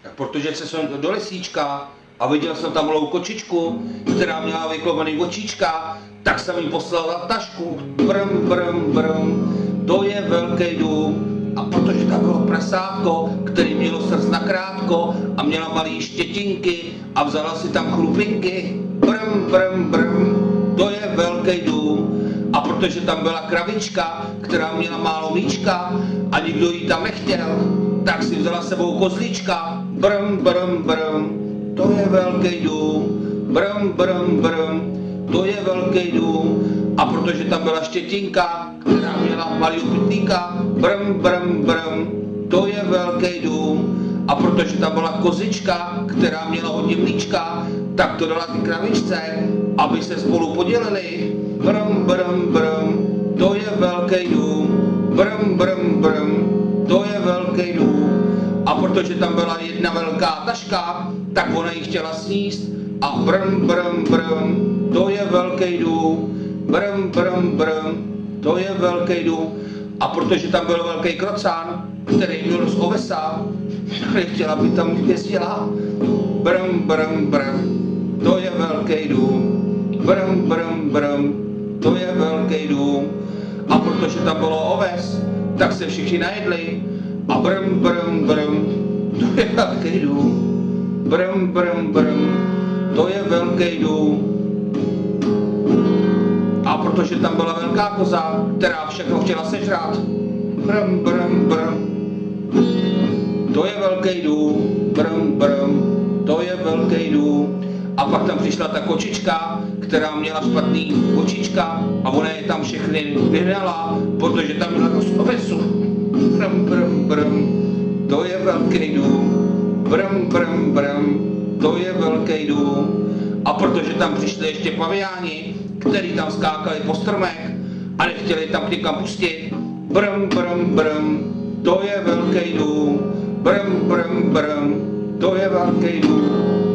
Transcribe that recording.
Tak protože jsem do lesíčka a viděl jsem tam malou kočičku, která měla vyklopený očička, tak jsem jí poslal na tašku. Brm, brm, brm, to je velký dům. A protože tam bylo prasátko, který mělo srdc nakrátko a měla malý štětinky a vzala si tam chlupinky. Brm, brm, brm, to je velký dům. A protože tam byla kravička, která měla málo mlíčka a nikdo jí tam nechtěl, tak si vzala sebou kozlíčka. Brm, brm, brm, to je velký dům. Brm, brm, brm, to je velký dům. A protože tam byla štětinka, která měla malýho pytlíka, brm, brm, brm, to je velký dům. A protože tam byla kozička, která měla hodně mlíčka, tak to dala ty kravičce, aby se spolu podělili. Brm, brm, brm, to je velký dům. Brm, brm, brm, to je velký dům. A protože tam byla jedna velká taška, tak ona ji chtěla sníst. A brm, brm, brm, to je velký dům. Brm, brm, brm, to je velký dům. A protože tam byl velký krocán, který měl z ovesa, nechtěla, aby tam jezdila. Brm, brm, brm, to je velký dům. Brm, brm, brm, to je velký dům. A protože tam bylo oves, tak se všichni najedli. A brm, brm, brm, to je velký dům. Brm, brm, brm, to je velký dům. A protože tam byla velká koza, která všechno chtěla sežrat. Brm, brm, brm, to je velký dům. Brm, brm, to je velký dům. A pak tam přišla ta kočička, která měla špatný očička a ona je tam všechny vyhnala, protože tam byla dost ovesu. Brm, brm, brm, to je velký dům. Brm, brm, brm, to je velký dům. A protože tam přišli ještě paviáni, který tam skákali po stromech a nechtěli tam k někam pustit. Brm, brm, brm, to je velký dům. Brm, brm, brm, to je velký dům.